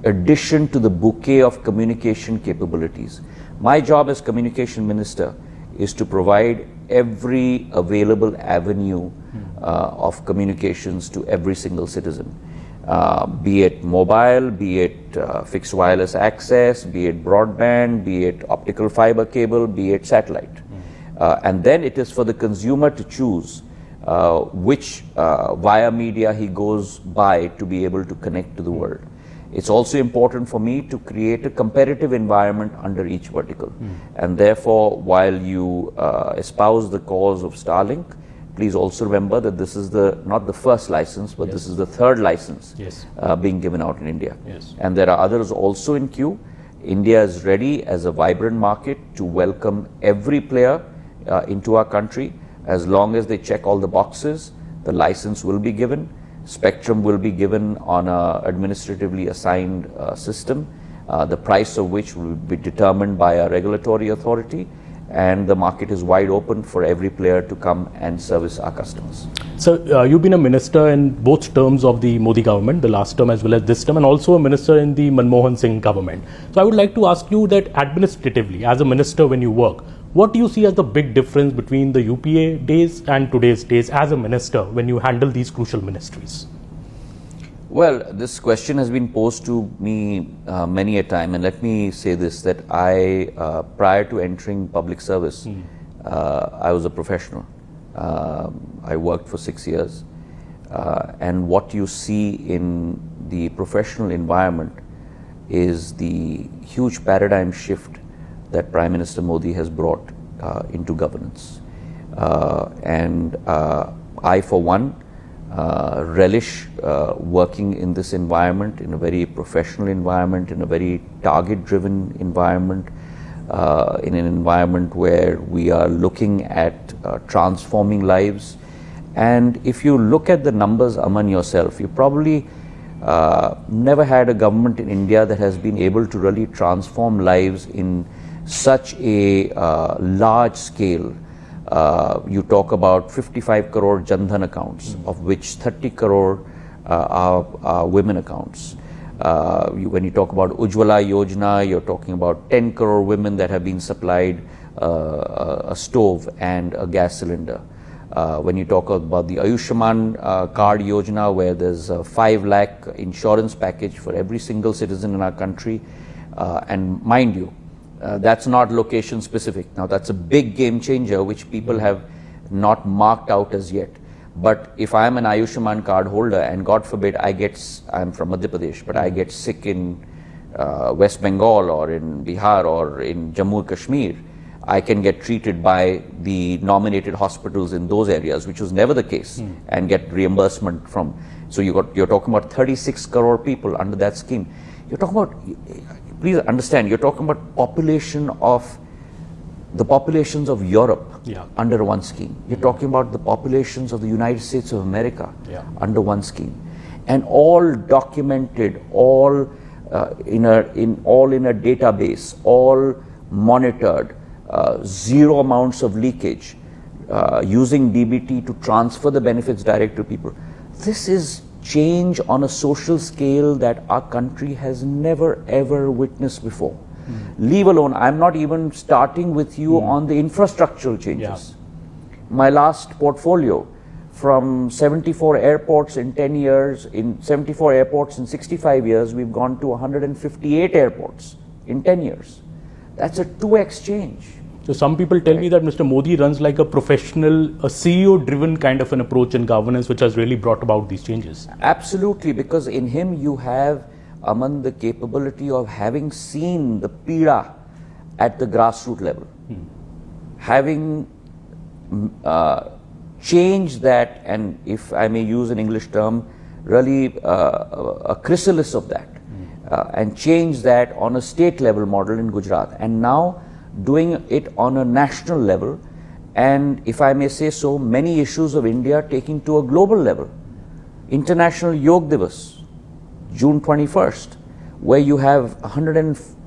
addition to the bouquet of communication capabilities. My job as communication minister is to provide every available avenue of communications to every single citizen, be it mobile, be it fixed wireless access, be it broadband, be it optical fiber cable, be it satellite. And then it is for the consumer to choose which via media he goes by to be able to connect to the world. It's also important for me to create a competitive environment under each vertical. And therefore, while you espouse the cause of Starlink, please also remember that this is not the first license, but this is the third license being given out in India. And there are others also in queue. India is ready as a vibrant market to welcome every player into our country. As long as they check all the boxes, the license will be given. Spectrum will be given on a administratively assigned system, the price of which will be determined by a regulatory authority, and the market is wide open for every player to come and service our customers. So you've been a minister in both terms of the Modi government, the last term as well as this term, and also a minister in the Manmohan Singh government. So I would like to ask you that administratively, as a minister when you work, what do you see as the big difference between the UPA days and today's days as a minister when you handle these crucial ministries? Well, this question has been posed to me many a time, and let me say this, that I, prior to entering public service, I was a professional. I worked for 6 years. And what you see in the professional environment is the huge paradigm shift that Prime Minister Modi has brought into governance. And I, for one, relish working in this environment, in a very professional environment, in a very target-driven environment, in an environment where we are looking at transforming lives. And if you look at the numbers, Aman, yourself, you probably never had a government in India that has been able to really transform lives in such a large scale. You talk about 55 crore Jan Dhan accounts, of which 30 crore are women accounts. When you talk about Ujjwala Yojana, you're talking about 10 crore women that have been supplied a stove and a gas cylinder. When you talk about the Ayushman card Yojana, where there's a 5 lakh insurance package for every single citizen in our country, and mind you, that's not location specific. Now that's a big game changer which people have not marked out as yet. But if I am an Ayushman card holder and God forbid I'm from Madhya Pradesh, but I get sick in West Bengal or in Bihar or in Jammu and Kashmir, I can get treated by the nominated hospitals in those areas, which was never the case, and get reimbursement from. So you're talking about 36 crore people under that scheme. You're talking about, please understand, you're talking about the populations of Europe under one scheme. You're talking about the populations of the United States of America under one scheme, and all documented, all in a database, all monitored, zero amounts of leakage, using DBT to transfer the benefits direct to people. This is change on a social scale that our country has never ever witnessed before. Leave alone, I'm not even starting with you on the infrastructural changes. My last portfolio, from 74 airports in 10 years, in 74 airports in 65 years, we've gone to 158 airports in 10 years. That's a 2x change. So some people tell me that Mr. Modi runs like a professional, a CEO-driven kind of an approach in governance, which has really brought about these changes. Absolutely, because in him you have, Aman, the capability of having seen the pida at the grassroots level, having changed that, and if I may use an English term, really a chrysalis of that, and change that on a state level model in Gujarat, and now doing it on a national level, and if I may say so, many issues of India taking to a global level. International Yoga Divas, June 21st, where you have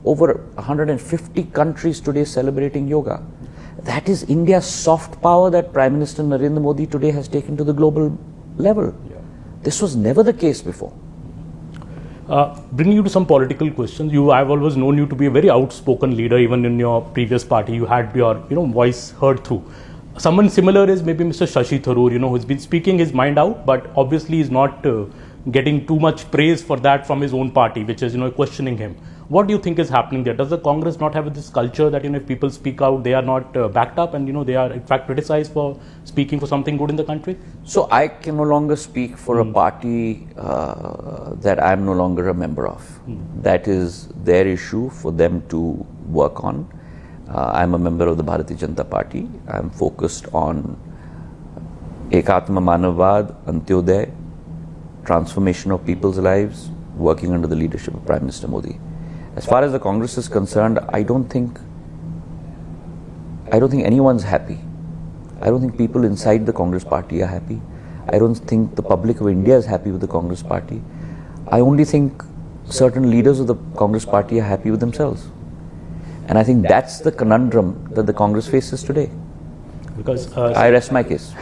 over 150 countries today celebrating yoga. That is India's soft power that Prime Minister Narendra Modi today has taken to the global level. This was never the case before. Bringing you to some political questions, I've always known you to be a very outspoken leader. Even in your previous party, you had your voice heard through. Someone similar is maybe Mr. Shashi Tharoor, who's been speaking his mind out, but obviously is not getting too much praise for that from his own party, which is questioning him. What do you think is happening there? Does the Congress not have this culture that if people speak out, they are not backed up, and they are in fact criticized for speaking for something good in the country? So I can no longer speak for a party that I am no longer a member of. That is their issue for them to work on. I am a member of the Bharatiya Janata Party. I am focused on Ekatma Manavvad, Antyodaya, transformation of people's lives, working under the leadership of Prime Minister Modi. As far as the Congress is concerned, I don't think anyone's happy. I don't think people inside the Congress party are happy. I don't think the public of India is happy with the Congress party. I only think certain leaders of the Congress party are happy with themselves. And I think that's the conundrum that the Congress faces today. Because I rest my case.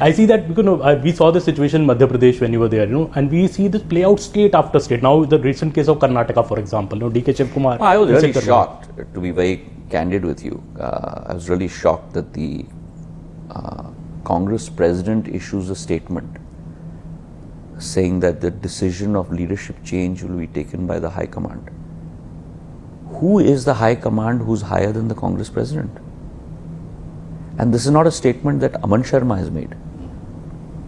I see that because we saw the situation in Madhya Pradesh when you were there, and we see this play out state after state. Now, the recent case of Karnataka, for example, D.K. Shivakumar. I was really shocked, to be very candid with you. I was really shocked that the Congress president issues a statement saying that the decision of leadership change will be taken by the High Command. Who is the High Command who's higher than the Congress president? And this is not a statement that Aman Sharma has made.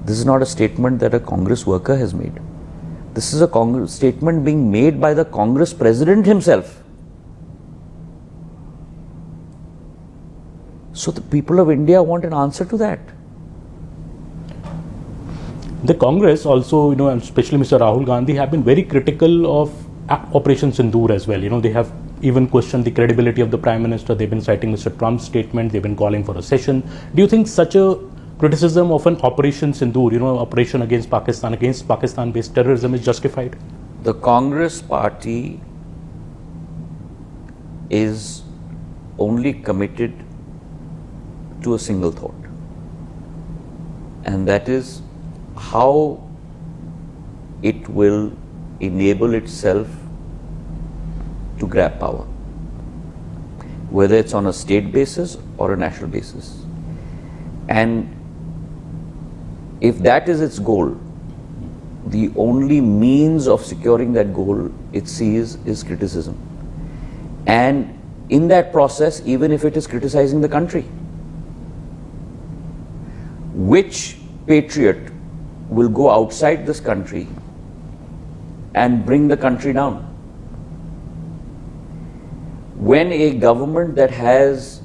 This is not a statement that a Congress worker has made. This is a statement being made by the Congress president himself. So the people of India want an answer to that. The Congress also, and especially Mr. Rahul Gandhi, have been very critical of Operation Sindoor as well. They have even questioned the credibility of the Prime Minister. They've been citing Mr. Trump's statement. They've been calling for a session. Do you think such a criticism of an Operation Sindoor, operation against Pakistan-based terrorism is justified? The Congress party is only committed to a single thought. And that is how it will enable itself to grab power, whether it's on a state basis or a national basis. And if that is its goal, the only means of securing that goal it sees is criticism. And in that process, even if it is criticizing the country, which patriot will go outside this country and bring the country down? When a government that has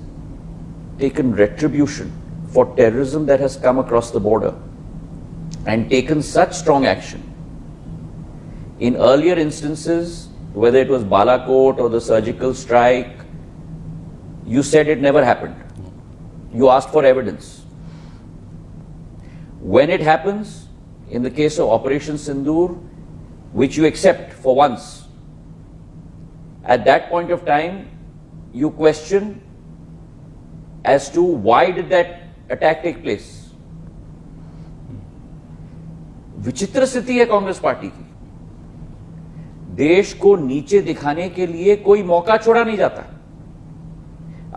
taken retribution for terrorism that has come across the border and taken such strong action, in earlier instances, whether it was Balakot or the surgical strike, you said it never happened. You asked for evidence. When it happens, in the case of Operation Sindoor, which you accept for once, at that point of time, you question as to why did that attack take place. विचित्र स्थिति है Congress party की. देश को नीचे दिखाने के लिए कोई मौका छोड़ा नहीं जाता.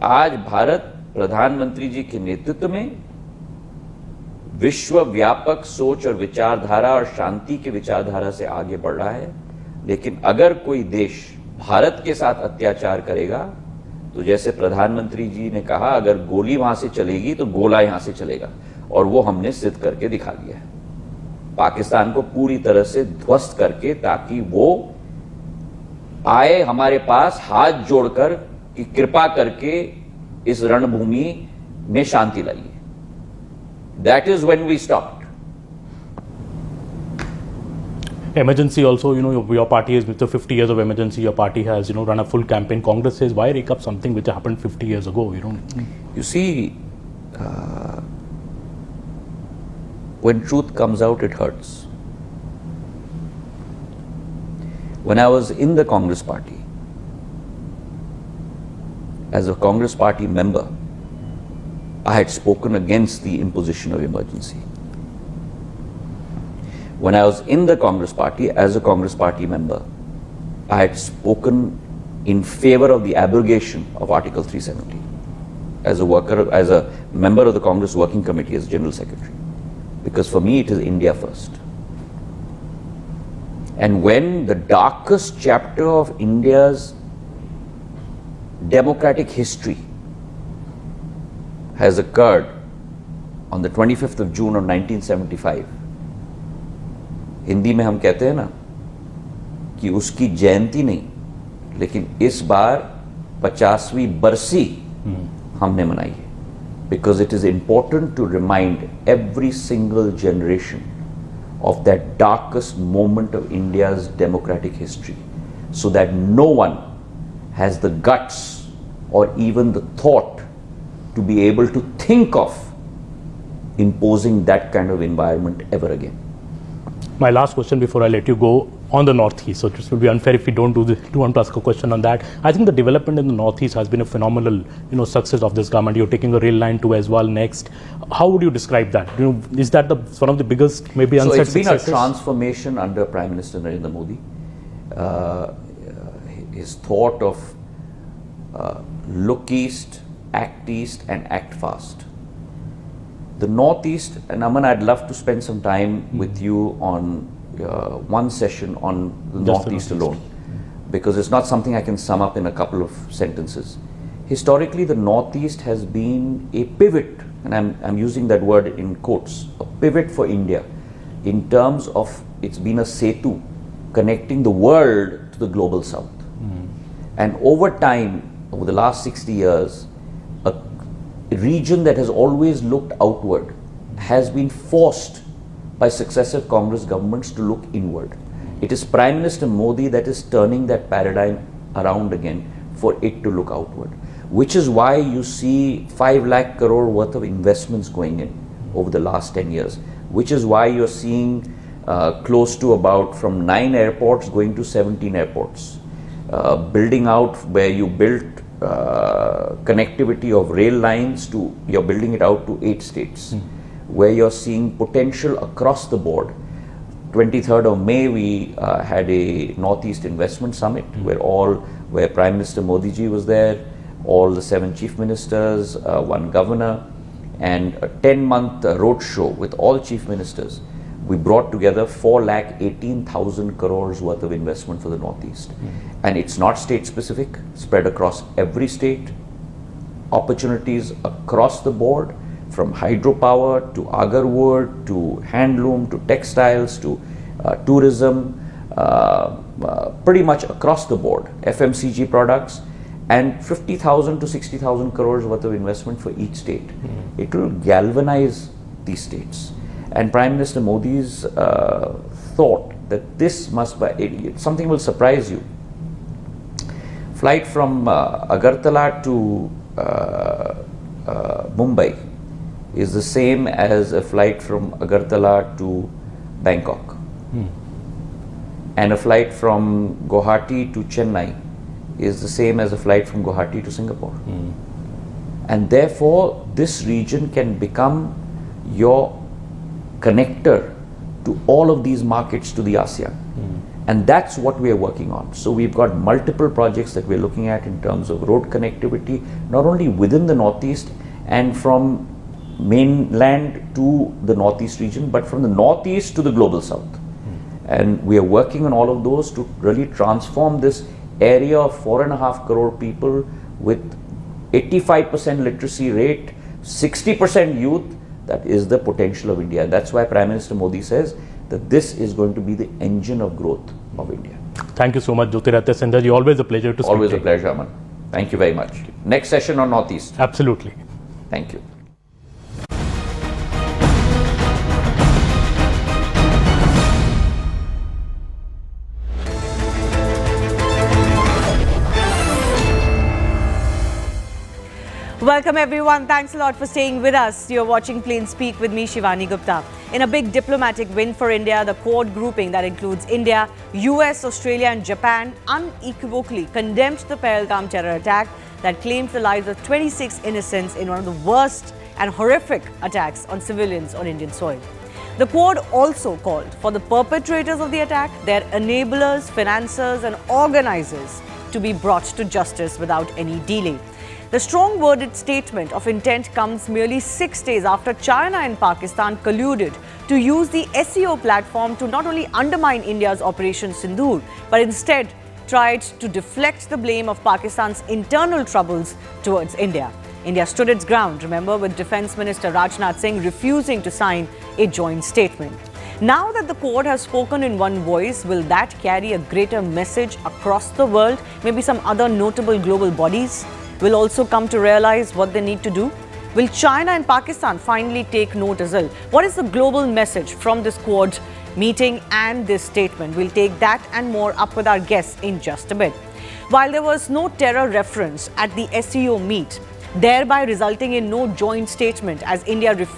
आज भारत प्रधानमंत्री जी के नेतृत्व में विश्व व्यापक सोच और विचारधारा और शांति की विचारधारा से आगे बढ़ रहा है. लेकिन अगर कोई देश भारत के साथ अत्याचार करेगा तो जैसे प्रधानमंत्री जी ने कहा, अगर गोली वहां से चलेगी तो गोला यहां से चलेगा, और वो हमने सिद्ध करके दिखा दिया है। पाकिस्तान को पूरी तरह से ध्वस्त करके, ताकि वो आए हमारे पास हाथ जोड़कर कि कृपा करके इस रणभूमि में शांति लाइए। That is when we stopped. Emergency also, your party is with the 50 years of emergency. Your party has, run a full campaign. Congress says, why rake up something which happened 50 years ago? You see, when truth comes out, it hurts. When I was in the Congress party, as a Congress party member, I had spoken against the imposition of emergency. When I was in the Congress party, as a Congress party member, I had spoken in favor of the abrogation of Article 370 as a worker, as a member of the Congress Working Committee, as General Secretary. Because for me, it is India first. And when the darkest chapter of India's democratic history has occurred on the 25th of June of 1975, Hindi में हम कहते हैं ना कि उसकी जयंती नहीं, लेकिन इस बार 50वीं बरसी हमने मनाई है, because it is important to remind every single generation of that darkest moment of India's democratic history, so that no one has the guts or even the thought to be able to think of imposing that kind of environment ever again. My last question before I let you go, on the Northeast. So it will be unfair if we don't want to ask a question on that. I think the development in the Northeast has been a phenomenal, success of this government. You're taking a rail line to as well next. How would you describe that? Is that one of the biggest, maybe unsaid successes? So it's been a transformation under Prime Minister Narendra Modi. His thought of look east, act east, and act fast. The Northeast, and Aman, I'd love to spend some time with you on one session on the Northeast alone, because it's not something I can sum up in a couple of sentences. Historically, the Northeast has been a pivot, and I'm using that word in quotes, a pivot for India, in terms of it's been a setu connecting the world to the global South. And over time, over the last 60 years, a region that has always looked outward has been forced by successive Congress governments to look inward. It is Prime Minister Modi that is turning that paradigm around again for it to look outward, which is why you see 5 lakh crore worth of investments going in over the last 10 years, which is why you're seeing close to about from 9 airports going to 17 airports, building out where you built connectivity of rail lines to, you're building it out to 8 states, where you're seeing potential across the board. 23rd of May, we had a Northeast Investment Summit where Prime Minister Modi ji was there, all the 7 chief ministers, 1 governor, and a 10-month road show with all chief ministers. We brought together 4,18,000 crores worth of investment for the Northeast. And it's not state specific, spread across every state, opportunities across the board, from hydropower to agar wood to handloom to textiles to tourism, pretty much across the board, FMCG products, and 50,000 to 60,000 crores worth of investment for each state. It will galvanize these states. And Prime Minister Modi's thought that this must be, something will surprise you. Flight from Agartala to Mumbai is the same as a flight from Agartala to Bangkok. And a flight from Guwahati to Chennai is the same as a flight from Guwahati to Singapore. And therefore, this region can become your connector to all of these markets to the ASEAN. And that's what we are working on. So we've got multiple projects that we're looking at in terms of road connectivity, not only within the Northeast and from mainland to the Northeast region, but from the Northeast to the global South. And we are working on all of those to really transform this area of 4.5 crore people with 85% literacy rate, 60% youth, that is the potential of India. That's why Prime Minister Modi says that this is going to be the engine of growth of India. Thank you so much, Jyotiraditya Sindha ji. Always a pleasure to speak. Always a pleasure, Aman. Thank you very much. Next session on Northeast. Absolutely. Thank you. Welcome everyone. Thanks a lot for staying with us. You're watching Plain Speak with me, Shivani Gupta. In a big diplomatic win for India, the Quad grouping that includes India, US, Australia and Japan unequivocally condemned the Pahalgam terror attack that claimed the lives of 26 innocents in one of the worst and horrific attacks on civilians on Indian soil. The Quad also called for the perpetrators of the attack, their enablers, financiers and organizers to be brought to justice without any delay. The strong worded statement of intent comes merely 6 days after China and Pakistan colluded to use the SEO platform to not only undermine India's Operation Sindoor, but instead tried to deflect the blame of Pakistan's internal troubles towards India. India stood its ground, remember, with Defence Minister Rajnath Singh refusing to sign a joint statement. Now that the Quad has spoken in one voice, will that carry a greater message across the world? Maybe some other notable global bodies will also come to realize what they need to do? Will China and Pakistan finally take note as well? What is the global message from this Quad meeting and this statement? We'll take that and more up with our guests in just a bit. While there was no terror reference at the SEO meet, thereby resulting in no joint statement as India refused